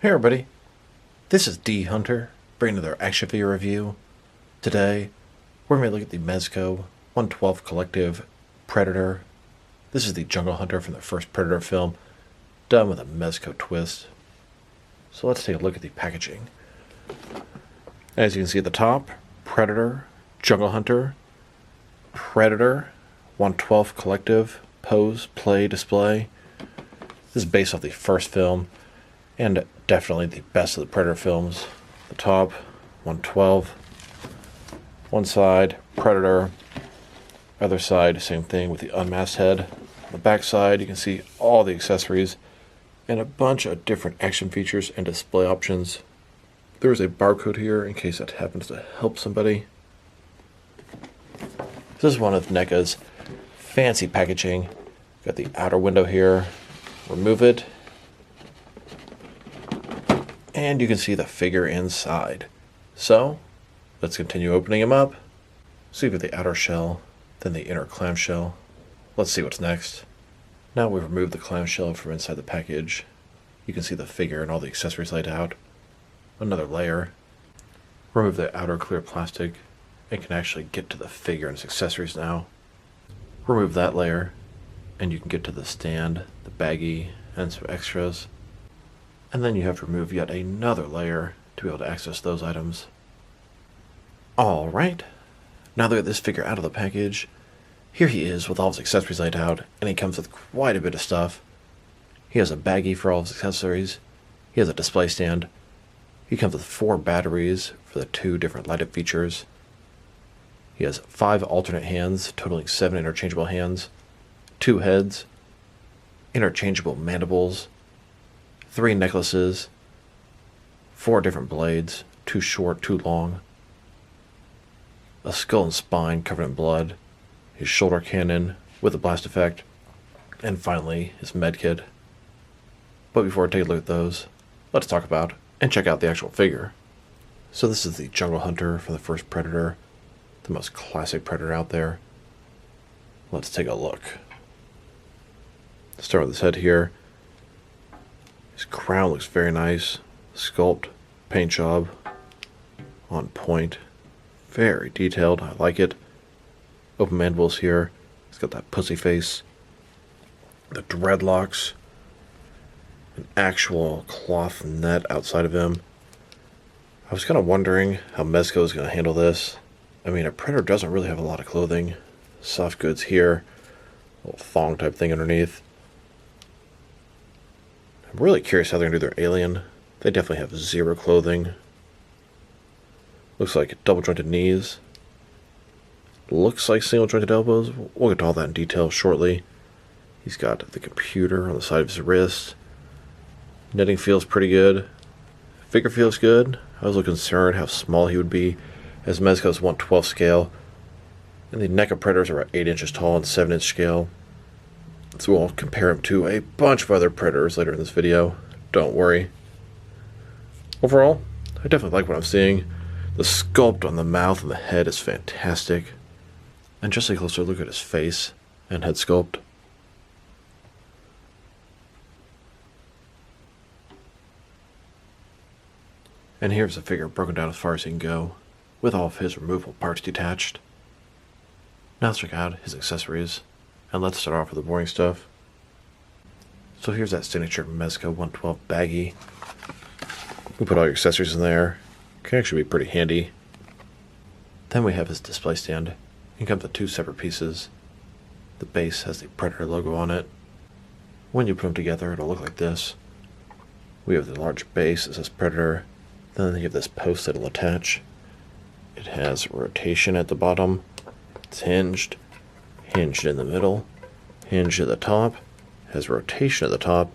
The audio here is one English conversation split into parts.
Hey everybody, this is D Hunter, bringing another action figure review. Today, we're going to look at the Mezco 112 Collective Predator. This is the Jungle Hunter from the first Predator film, done with a Mezco twist. So let's take a look at the packaging. As you can see at the top, Predator, Jungle Hunter, Predator 112 Collective, Pose, Play, Display. This is based off the first film, and definitely the best of the Predator films. The top, 112. One side, Predator. Other side, same thing with the unmasked head. On the back side, you can see all the accessories and a bunch of different action features and display options. There is a barcode here in case that happens to help somebody. This is one of Neca's fancy packaging. Got the outer window here. Remove it, and you can see the figure inside. So, let's continue opening him up. So you've got the outer shell, then the inner clamshell. Let's see what's next. Now we've removed the clamshell from inside the package. You can see the figure and all the accessories laid out. Another layer. Remove the outer clear plastic and can actually get to the figure and its accessories now. Remove that layer, and you can get to the stand, the baggie, and some extras. And then you have to remove yet another layer to be able to access those items. Alright, now that we got this figure out of the package, here he is with all his accessories laid out, and he comes with quite a bit of stuff. He has a baggie for all his accessories. He has a display stand. He comes with 4 batteries for the 2 different light-up features. He has 5 alternate hands, totaling 7 interchangeable hands. 2 heads, interchangeable mandibles, 3 necklaces, 4 different blades, 2 short, 2 long, a skull and spine covered in blood, his shoulder cannon with a blast effect, and finally his medkit. But before I take a look at those, let's talk about and check out the actual figure. So this is the Jungle Hunter from the first Predator, the most classic Predator out there. Let's take a look. Start with his head here. His crown looks very nice. Sculpt, paint job, on point. Very detailed, I like it. Open mandibles here. He's got that pussy face. The dreadlocks. An actual cloth net outside of him. I was kind of wondering how Mezco is going to handle this. I mean, a Predator doesn't really have a lot of clothing. Soft goods here. A little thong type thing underneath. I'm really curious how they're going to do their alien. They definitely have 0 clothing. Looks like double jointed knees. Looks like single jointed elbows. We'll get to all that in detail shortly. He's got the computer on the side of his wrist. Knitting feels pretty good. Figure feels good. I was a little concerned how small he would be as Mezco's 1/12 scale. And the Neca Predators are at 8 inches tall and 7-inch scale. So we'll compare him to a bunch of other Predators later in this video. Don't worry. Overall, I definitely like what I'm seeing. The sculpt on the mouth and the head is fantastic. And just a closer look at his face and head sculpt. And here's the figure broken down as far as he can go, with all of his removable parts detached. Now let's check out his accessories. And let's start off with the boring stuff. So here's that signature Mezco 112 baggie. You can put all your accessories in there. Can actually be pretty handy. Then we have his display stand. It comes with 2 separate pieces. The base has the Predator logo on it. When you put them together, it'll look like this. We have the large base that says Predator. Then you have this post that'll attach. It has rotation at the bottom. It's hinged. Hinged in the middle, hinged at the top, has rotation at the top,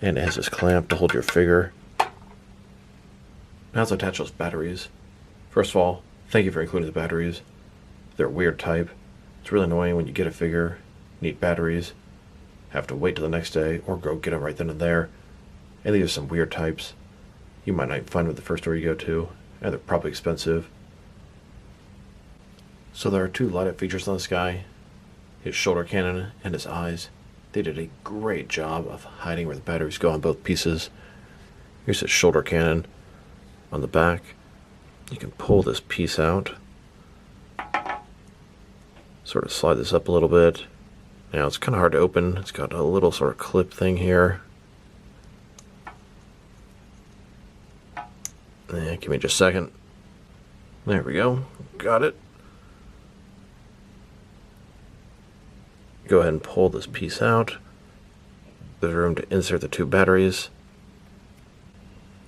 and it has this clamp to hold your figure. Now let's attach those batteries. First of all, thank you for including the batteries. They're a weird type. It's really annoying when you get a figure, need batteries, have to wait till the next day, or go get them right then and there. And these are some weird types. You might not even find them at the first store you go to, and they're probably expensive. So there are 2 light-up features on this guy. His shoulder cannon and his eyes. They did a great job of hiding where the batteries go on both pieces. Here's his shoulder cannon on the back. You can pull this piece out, sort of slide this up a little bit. Now it's kind of hard to open. It's got a little sort of clip thing here. Give me just a second. There we go. Got it. Go ahead and pull this piece out. There's room to insert the 2 batteries.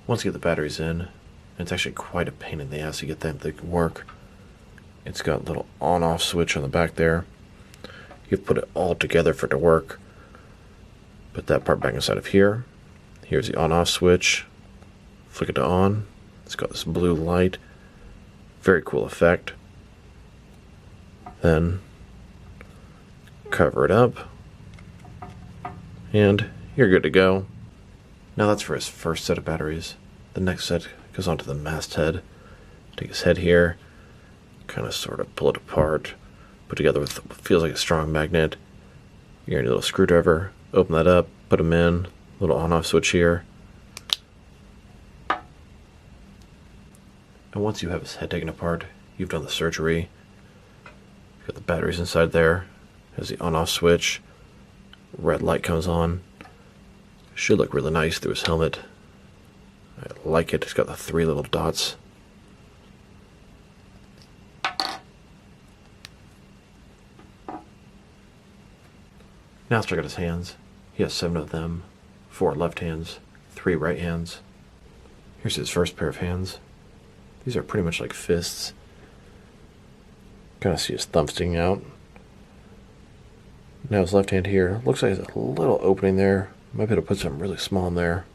Once you get the batteries in, it's actually quite a pain in the ass to get them to work. It's got a little on-off switch on the back there. You put it all together for it to work. Put that part back inside of here. Here's the on-off switch. Flick it to on. It's got this blue light. Very cool effect. Then cover it up. And you're good to go. Now that's for his first set of batteries. The next set goes onto the masthead. Take his head here, kind of sort of pull it apart, put together with what feels like a strong magnet. You're gonna need a little screwdriver, open that up, put them in, little on-off switch here. And once you have his head taken apart, you've done the surgery. You've got the batteries inside there. There's the on-off switch. Red light comes on. Should look really nice through his helmet. I like it. It's got the 3 little dots. Now let's check out his hands. He has 7 of them. 4 left hands, 3 right hands. Here's his first pair of hands. These are pretty much like fists. Kind of see his thumb sticking out. Now his left hand here, looks like there's a little opening there. Might be able to put something really small in there.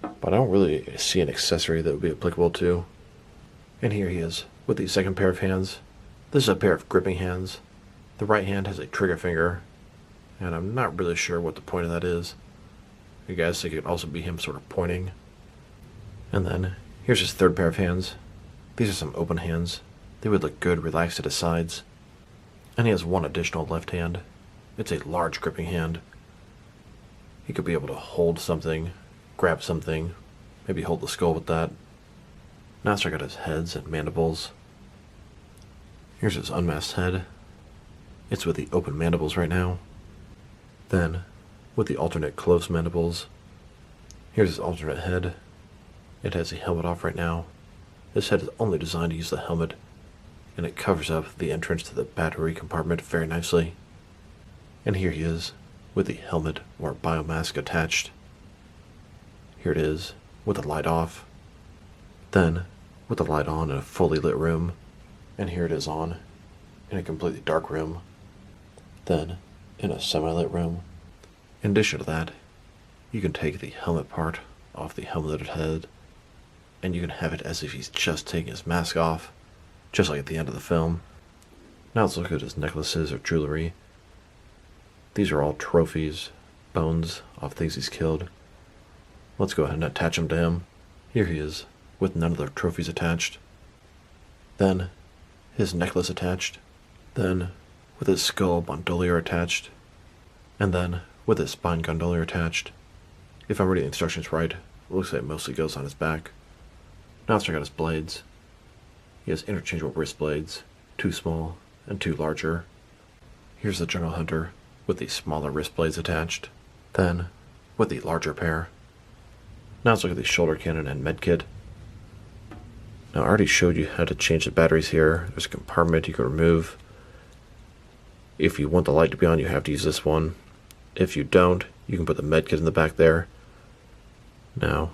But I don't really see an accessory that would be applicable to. And here he is, with the second pair of hands. This is a pair of gripping hands. The right hand has a trigger finger, and I'm not really sure what the point of that is. I guess it could also be him sort of pointing. And then, here's his third pair of hands. These are some open hands. They would look good relaxed at his sides. And he has 1 additional left hand. It's a large gripping hand. He could be able to hold something, grab something, maybe hold the skull with that. Now let's check out his heads and mandibles. Here's his unmasked head. It's with the open mandibles right now. Then, with the alternate closed mandibles. Here's his alternate head. It has the helmet off right now. This head is only designed to use the helmet, and it covers up the entrance to the battery compartment very nicely. And here he is, with the helmet or biomask attached. Here it is, with the light off. Then, with the light on in a fully lit room. And here it is on, in a completely dark room. Then, in a semi-lit room. In addition to that, you can take the helmet part off the helmeted head, and you can have it as if he's just taking his mask off, just like at the end of the film. Now let's look at his necklaces or jewelry. These are all trophies, bones off things he's killed. Let's go ahead and attach them to him. Here he is, with none of the trophies attached. Then, his necklace attached. Then, with his skull bandolier attached. And then, with his spine gondolier attached. If I'm reading the instructions right, it looks like it mostly goes on his back. Now let's check out his blades. He has interchangeable wrist blades, 2 small and 2 larger. Here's the Jungle Hunter, with the smaller wrist blades attached. Then, with the larger pair. Now let's look at the shoulder cannon and medkit. Now I already showed you how to change the batteries here. There's a compartment you can remove. If you want the light to be on, you have to use this one. If you don't, you can put the medkit in the back there. Now,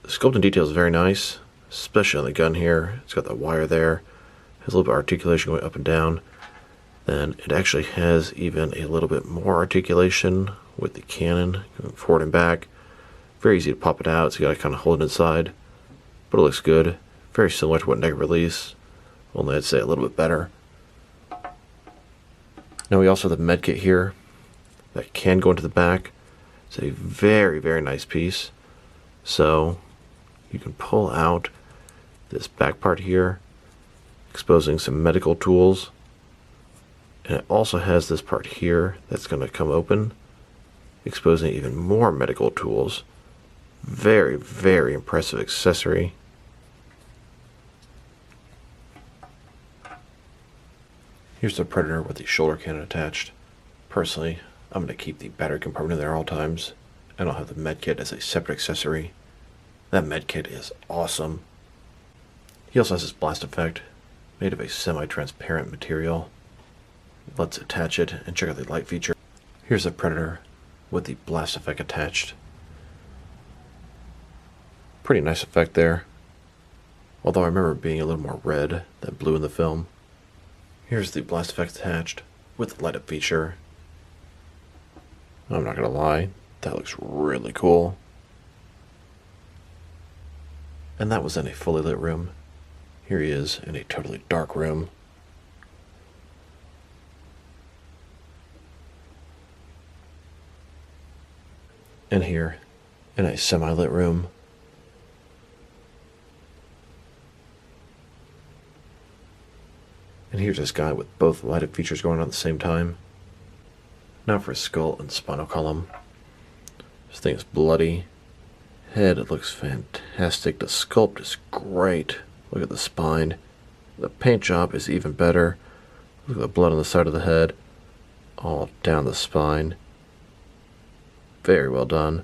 the sculpting detail is very nice, especially on the gun here. It's got the wire there. Has a little bit of articulation going up and down. Then it actually has even a little bit more articulation with the cannon going forward and back. Very easy to pop it out, so you gotta kind of hold it inside. But it looks good. Very similar to what Neca released, only I'd say a little bit better. Now we also have the medkit here that can go into the back. It's a very, very nice piece. So you can pull out this back part here, exposing some medical tools. And it also has this part here that's going to come open, exposing even more medical tools. Very, very impressive accessory. Here's the Predator with the shoulder cannon attached. Personally, I'm going to keep the battery compartment in there at all times, and I'll have the Medkit as a separate accessory. That Medkit is awesome. He also has this blast effect, made of a semi-transparent material. Let's attach it and check out the light feature. Here's the Predator with the blast effect attached. Pretty nice effect there, although I remember it being a little more red than blue in the film. Here's the blast effect attached with the light up feature. I'm not gonna lie, that looks really cool. And that was in a fully lit room. Here he is in a totally dark room. And here in a semi-lit room. And here's this guy with both light-up features going on at the same time. Now for his skull and spinal column. This thing is bloody. Head, it looks fantastic. The sculpt is great. Look at the spine. The paint job is even better. Look at the blood on the side of the head. All down the spine. Very well done.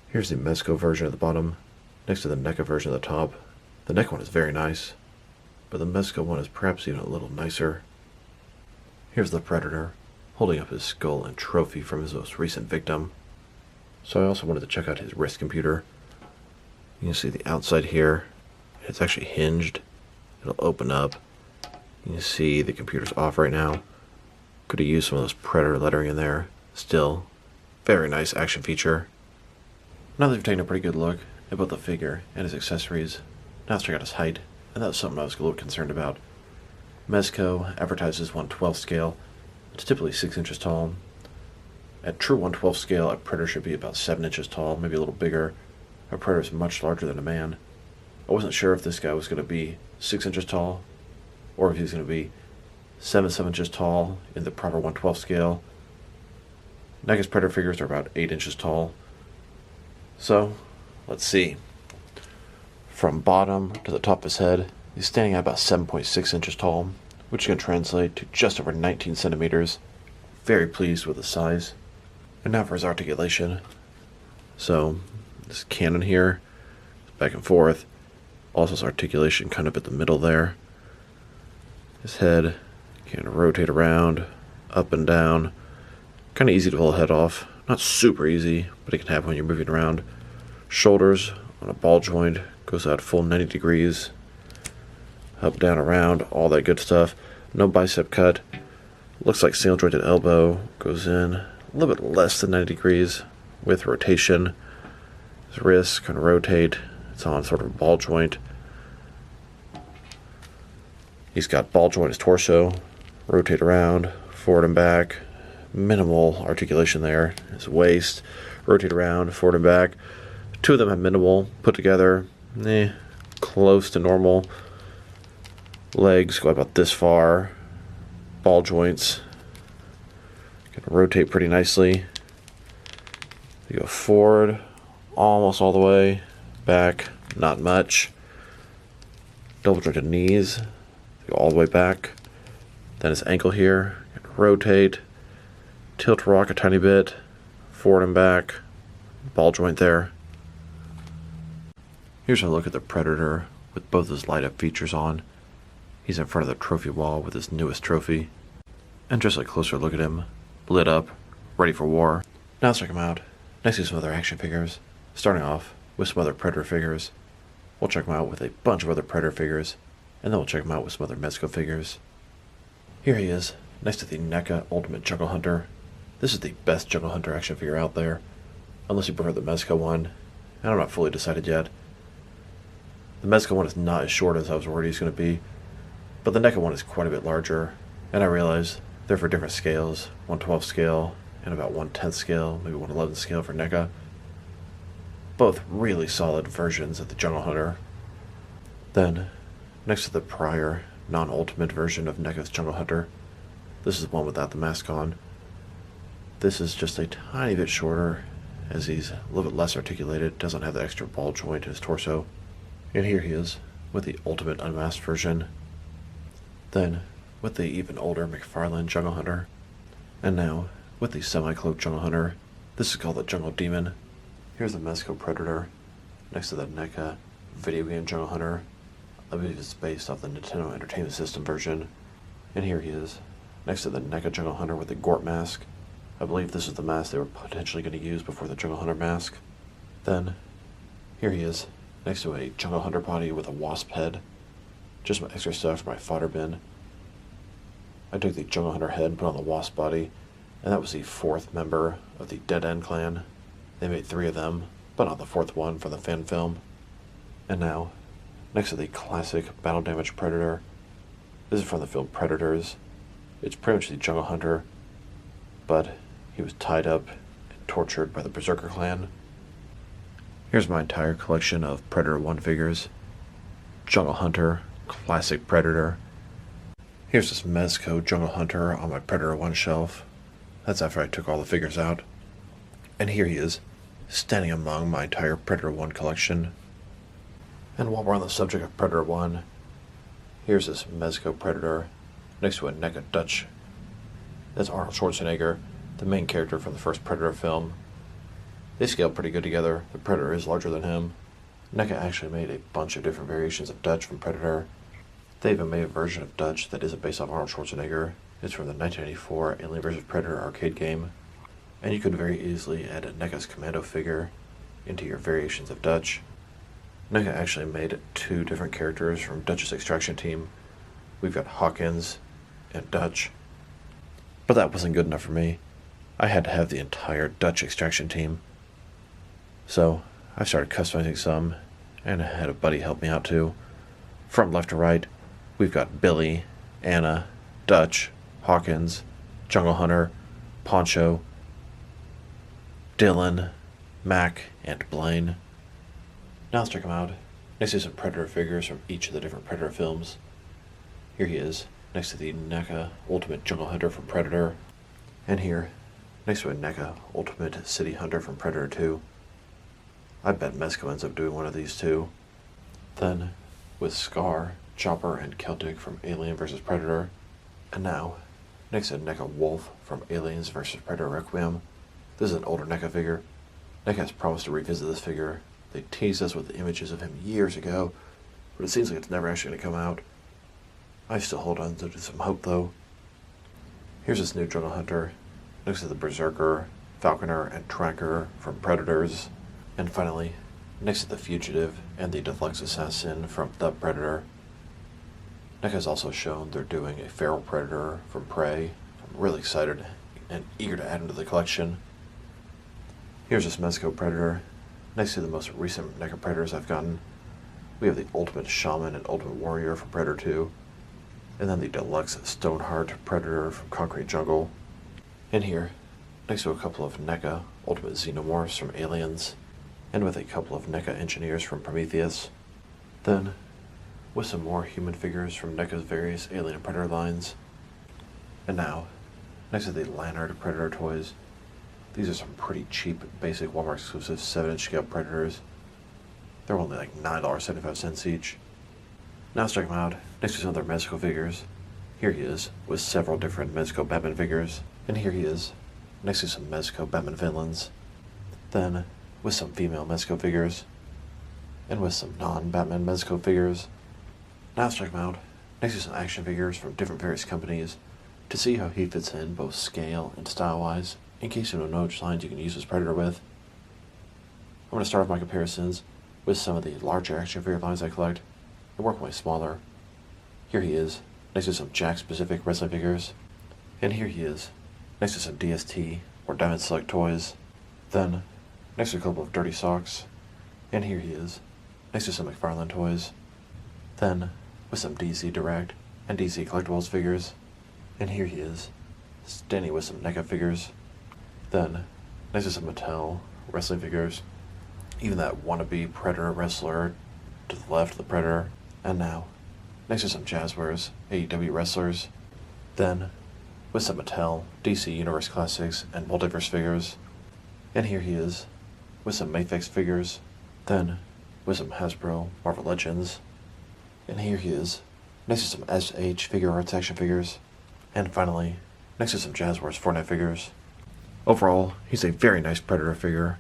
Here's the Mezco version at the bottom, next to the Neca version at the top. The Neca one is very nice, but the Mezco one is perhaps even a little nicer. Here's the Predator, holding up his skull and trophy from his most recent victim. So I also wanted to check out his wrist computer. You can see the outside here. It's actually hinged. It'll open up. You can see the computer's off right now. Could have used some of those Predator lettering in there. Still, very nice action feature. Now that we've taken a pretty good look at both the figure and his accessories, now let's check out his height, and that was something I was a little concerned about. Mezco advertises 1/12 scale. It's typically 6 inches tall. At true 1/12 scale, a Predator should be about 7 inches tall, maybe a little bigger. A Predator is much larger than a man. I wasn't sure if this guy was going to be 6 inches tall, or if he was going to be 7 inches tall in the proper 1/12 scale. Neca's Predator figures are about 8 inches tall. So, let's see. From bottom to the top of his head, he's standing at about 7.6 inches tall, which can translate to just over 19 centimeters. Very pleased with the size. And now for his articulation. So, this cannon here, back and forth. Also his articulation kind of at the middle there. His head can rotate around, up and down. Kind of easy to pull the head off. Not super easy, but it can happen when you're moving around. Shoulders on a ball joint, goes out full 90 degrees. Up, down, around, all that good stuff. No bicep cut. Looks like single jointed elbow. Goes in a little bit less than 90 degrees with rotation. His wrists can rotate. It's on sort of a ball joint. He's got ball joint his torso. Rotate around, forward and back. Minimal articulation there. His waist, rotate around, forward and back. Two of them have minimal. Put together, close to normal. Legs go about this far. Ball joints can rotate pretty nicely. You go forward, almost all the way. Back, not much. Double jointed knees, go all the way back. Then his ankle here, can rotate. Tilt rock a tiny bit, forward and back, ball joint there. Here's a look at the Predator with both his light up features on. He's in front of the trophy wall with his newest trophy. And just a closer look at him, lit up, ready for war. Now let's check him out. Next to some other action figures, starting off with some other Predator figures. We'll check him out with a bunch of other Predator figures, and then we'll check him out with some other Mezco figures. Here he is, next to the Neca Ultimate Jungle Hunter. This is the best Jungle Hunter action figure out there, unless you prefer the Mezco one, and I'm not fully decided yet. The Mezco one is not as short as I was worried he's going to be, but the Neca one is quite a bit larger, and I realize they're for different scales, 1/12 scale, and about 1/10 scale, maybe 1/11 scale for Neca. Both really solid versions of the Jungle Hunter. Then, next to the prior, non-ultimate version of Neca's Jungle Hunter, this is the one without the mask on. This is just a tiny bit shorter as he's a little bit less articulated, doesn't have the extra ball joint in his torso. And here he is, with the ultimate unmasked version. Then, with the even older McFarlane Jungle Hunter. And now, with the semi-cloaked Jungle Hunter. This is called the Jungle Demon. Here's the Mezco Predator, next to the Neca video game Jungle Hunter. I believe it's based off the Nintendo Entertainment System version. And here he is, next to the Neca Jungle Hunter with the Gort mask. I believe this is the mask they were potentially going to use before the Jungle Hunter mask. Then, here he is, next to a Jungle Hunter body with a wasp head. Just my extra stuff for my fodder bin. I took the Jungle Hunter head and put on the wasp body, and that was the 4th member of the Dead End clan. They made 3 of them, but not the 4th one for the fan film. And now, next to the classic Battle Damage Predator. This is from the film Predators. It's pretty much the Jungle Hunter, but he was tied up and tortured by the Berserker clan. Here's my entire collection of Predator 1 figures. Jungle Hunter, classic Predator. Here's this Mezco Jungle Hunter on my Predator 1 shelf. That's after I took all the figures out. And here he is, standing among my entire Predator 1 collection. And while we're on the subject of Predator 1, here's this Mezco Predator next to a Neca Dutch. That's Arnold Schwarzenegger, the main character from the first Predator film. They scale pretty good together. The Predator is larger than him. Neca actually made a bunch of different variations of Dutch from Predator. They even made a version of Dutch that isn't based off Arnold Schwarzenegger. It's from the 1994 Alien vs. Predator arcade game. And you could very easily add a Neca's Commando figure into your variations of Dutch. Neca actually made 2 different characters from Dutch's extraction team. We've got Hawkins and Dutch. But that wasn't good enough for me. I had to have the entire Dutch extraction team. So I started customizing some, and I had a buddy help me out too. From left to right, we've got Billy, Anna, Dutch, Hawkins, Jungle Hunter, Poncho, Dylan, Mac, and Blaine. Now let's check them out. Next to some Predator figures from each of the different Predator films. Here he is, next to the Neca Ultimate Jungle Hunter from Predator. And here, next to a Neca Ultimate City Hunter from Predator 2. I bet Mezco ends up doing one of these too. Then, with Scar, Chopper, and Celtic from Alien vs. Predator. And now, next to Neca Wolf from Aliens vs. Predator Requiem. This is an older Neca figure. Neca has promised to revisit this figure. They teased us with images of him years ago, but it seems like it's never actually going to come out. I still hold on to some hope though. Here's this new Jungle Hunter, next to the Berserker, Falconer, and Tracker from Predators. And finally, next to the Fugitive and the Deluxe Assassin from The Predator. Neca has also shown they're doing a Feral Predator from Prey. I'm really excited and eager to add him to the collection. Here's this Mezco Predator, next to the most recent Neca Predators I've gotten. We have the Ultimate Shaman and Ultimate Warrior from Predator 2, and then the Deluxe Stoneheart Predator from Concrete Jungle. And here, next to a couple of Neca Ultimate Xenomorphs from Aliens, and with a couple of Neca Engineers from Prometheus. Then, with some more human figures from Neca's various Alien and Predator lines. And now, next to the Lannard Predator toys, these are some pretty cheap, basic Walmart exclusive 7-inch scale Predators. They're only like $9.75 each. Now let's check them out, next to some of their Mezco figures. Here he is, with several different Mezco Batman figures. And here he is, next to some Mezco Batman villains. Then, with some female Mezco figures. And with some non-Batman Mezco figures. Now let's check him out, next to some action figures from different various companies, to see how he fits in both scale and style-wise, in case you don't know which lines you can use this Predator with. I'm going to start off my comparisons with some of the larger action figure lines I collect, and work my smaller. Here he is, next to some Jack-specific wrestling figures. And here he is, next to some DST or Diamond Select toys. Then, next to a couple of Dirty Socks. And here he is, next to some McFarlane toys. Then, with some DC Direct and DC Collectibles figures. And here he is, standing with some Neca figures. Then, next to some Mattel wrestling figures. Even that wannabe Predator wrestler to the left of the Predator. And now, next to some Jazzwares AEW wrestlers. Then, with some Mattel DC Universe Classics and Multiverse figures. And here he is, with some Mayfix figures, then with some Hasbro Marvel Legends, and here he is, next to some SH Figure Arts action figures, and finally, next to some Jazzwares Fortnite figures. Overall, he's a very nice Predator figure.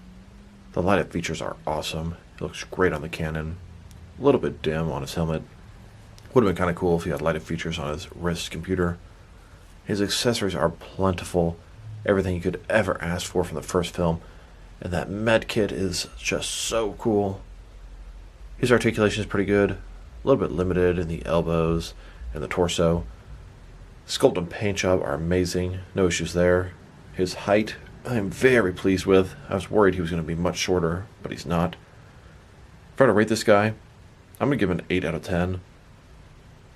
The light-up features are awesome. It looks great on the cannon. A little bit dim on his helmet. Would have been kind of cool if he had light-up features on his wrist computer. His accessories are plentiful. Everything you could ever ask for from the first film. And that Medkit is just so cool. His articulation is pretty good. A little bit limited in the elbows and the torso. Sculpt and paint job are amazing. No issues there. His height, I am very pleased with. I was worried he was going to be much shorter, but he's not. If I were to rate this guy, I'm going to give him an 8 out of 10.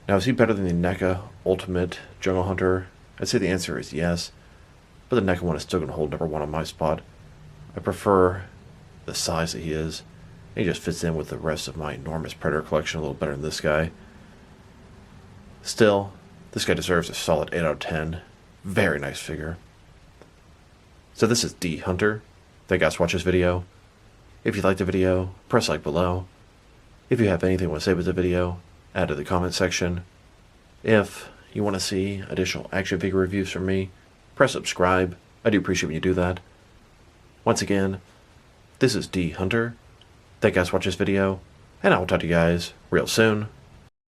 Now, is he better than the Neca Ultimate Jungle Hunter? I'd say the answer is yes, but the Neca one is still going to hold number 1 on my spot. I prefer the size that he is. He just fits in with the rest of my enormous Predator collection a little better than this guy. Still, this guy deserves a solid 8 out of 10. Very nice figure. So this is D Hunter. Thank you guys for watching this video. If you liked the video, press like below. If you have anything you want to say about the video, add to the comment section. If you want to see additional action figure reviews from me, press subscribe. I do appreciate when you do that. Once again, this is D Hunter. Thank you guys for watching this video, and I will talk to you guys real soon.